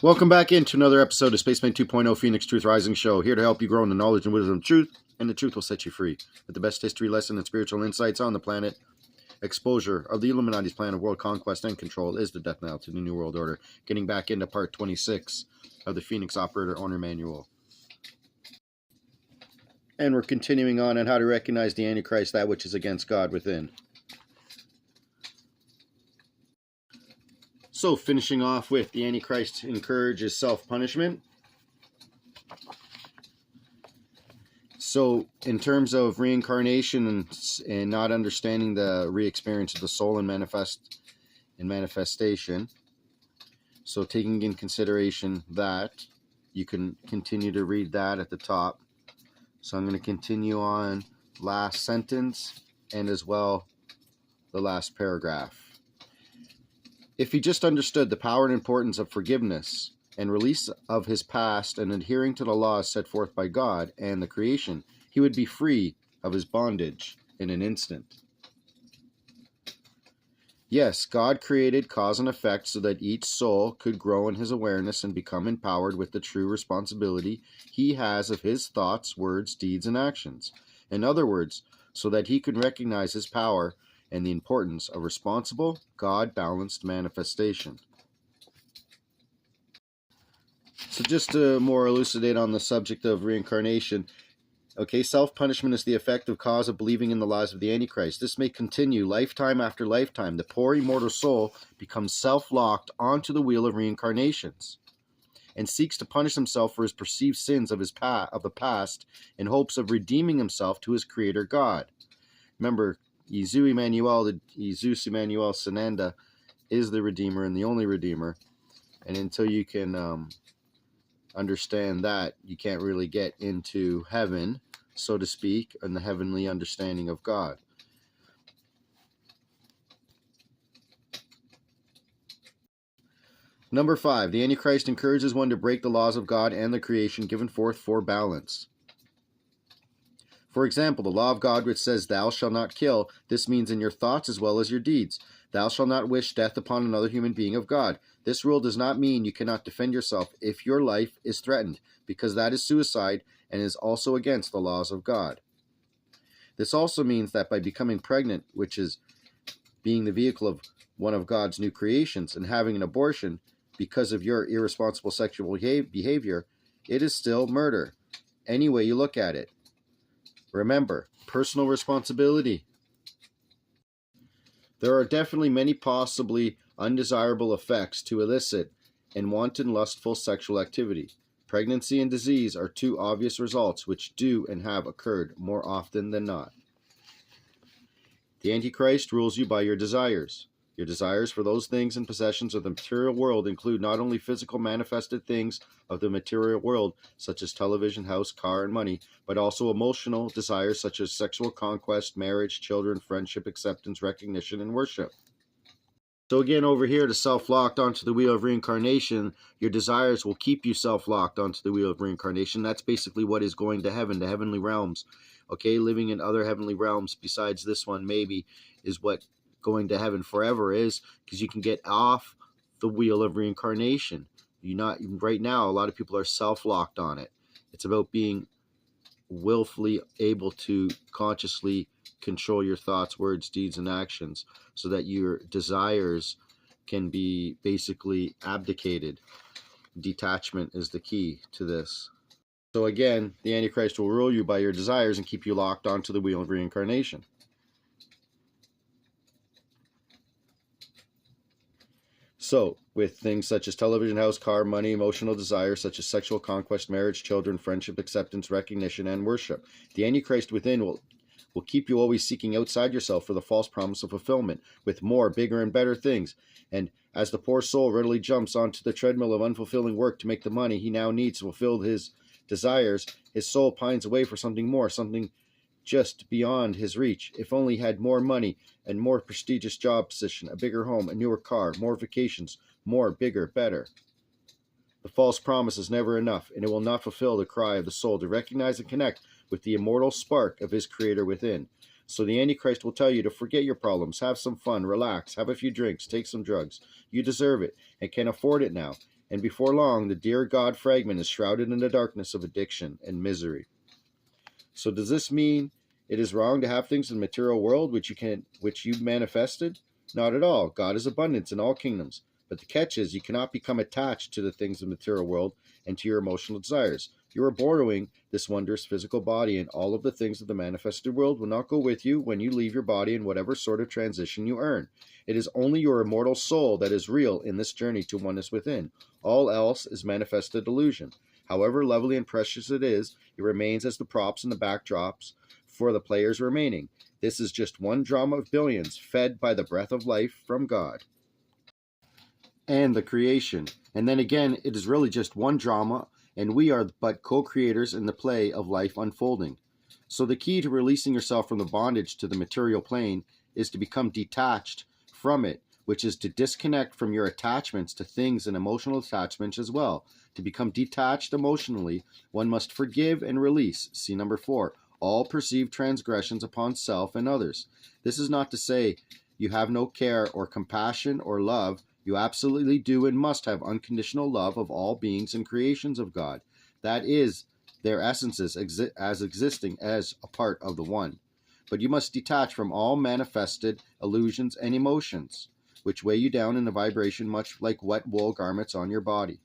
Welcome back into another episode of Spaceman 2.0 Phoenix Truth Rising Show. Here to help you grow in the knowledge and wisdom of truth, and the truth will set you free. With the best history lesson and spiritual insights on the planet, exposure of the Illuminati's plan of world conquest and control is the death knell to the New World Order. Getting back into part 26 of the Phoenix Operator Owner Manual. And we're continuing on how to recognize the Antichrist, that which is against God within. So, finishing off with the Antichrist encourages self-punishment. So, in terms of reincarnation and not understanding the re-experience of the soul in manifestation, so taking in consideration that, you can continue to read that at the top. So I'm going to continue on last sentence and as well the last paragraph. If he just understood the power and importance of forgiveness and release of his past and adhering to the laws set forth by God and the creation, he would be free of his bondage in an instant. Yes, God created cause and effect so that each soul could grow in his awareness and become empowered with the true responsibility he has of his thoughts, words, deeds, and actions. In other words, so that he could recognize his power and the importance of responsible, God-balanced manifestation. So just to more elucidate on the subject of reincarnation, okay, self-punishment is the effective cause of believing in the lies of the Antichrist. This may continue lifetime after lifetime. The poor immortal soul becomes self-locked onto the wheel of reincarnations and seeks to punish himself for his perceived sins of the past in hopes of redeeming himself to his creator God. Remember, Jesus Emmanuel Sananda is the Redeemer and the only Redeemer. And until you can understand that, you can't really get into heaven, so to speak, and the heavenly understanding of God. Number 5, the Antichrist encourages one to break the laws of God and the creation given forth for balance. For example, the law of God which says, "Thou shalt not kill," this means in your thoughts as well as your deeds. "Thou shalt not wish death upon another human being of God." This rule does not mean you cannot defend yourself if your life is threatened, because that is suicide and is also against the laws of God. This also means that by becoming pregnant, which is being the vehicle of one of God's new creations, and having an abortion because of your irresponsible sexual behavior, it is still murder, any way you look at it. Remember, personal responsibility. There are definitely many possibly undesirable effects to illicit and wanton lustful sexual activity. Pregnancy and disease are two obvious results which do and have occurred more often than not. The Antichrist rules you by your desires. Your desires for those things and possessions of the material world include not only physical manifested things of the material world, such as television, house, car, and money, but also emotional desires such as sexual conquest, marriage, children, friendship, acceptance, recognition, and worship. So again, over here, to self-locked onto the wheel of reincarnation, your desires will keep you self-locked onto the wheel of reincarnation. That's basically what is going to heaven, the heavenly realms. Okay, living in other heavenly realms besides this one maybe is what going to heaven forever is, because you can get off the wheel of reincarnation. Right now, a lot of people are self-locked on it. It's about being willfully able to consciously control your thoughts, words, deeds, and actions so that your desires can be basically abdicated. Detachment is the key to this. So again, the Antichrist will rule you by your desires and keep you locked onto the wheel of reincarnation. So, with things such as television, house, car, money, emotional desires such as sexual conquest, marriage, children, friendship, acceptance, recognition, and worship, the Antichrist within will keep you always seeking outside yourself for the false promise of fulfillment with more, bigger, and better things. And as the poor soul readily jumps onto the treadmill of unfulfilling work to make the money he now needs to fulfill his desires, his soul pines away for something more, something just beyond his reach. If only he had more money and more prestigious job position, a bigger home, a newer car, more vacations, more, bigger, better. The false promise is never enough, and it will not fulfill the cry of the soul to recognize and connect with the immortal spark of his creator within. So the Antichrist will tell you to forget your problems, have some fun, relax, have a few drinks, take some drugs. You deserve it and can afford it now. and before long the dear God fragment is shrouded in the darkness of addiction and misery. So does this mean it is wrong to have things in the material world which you've manifested? Not at all. God is abundance in all kingdoms. But the catch is you cannot become attached to the things of the material world and to your emotional desires. You are borrowing this wondrous physical body, and all of the things of the manifested world will not go with you when you leave your body in whatever sort of transition you earn. It is only your immortal soul that is real in this journey to oneness within. All else is manifested illusion. However lovely and precious it is, it remains as the props and the backdrops for the players remaining. This is just one drama of billions, fed by the breath of life from God and the creation. And then again, it is really just one drama, and we are but co-creators in the play of life unfolding. So the key to releasing yourself from the bondage to the material plane is to become detached from it, which is to disconnect from your attachments to things and emotional attachments as well. To become detached emotionally, one must forgive and release. See number 4. All perceived transgressions upon self and others. This is not to say you have no care or compassion or love. You absolutely do and must have unconditional love of all beings and creations of God. That is their essences as existing as a part of the one. But you must detach from all manifested illusions and emotions, which weigh you down in a vibration much like wet wool garments on your body.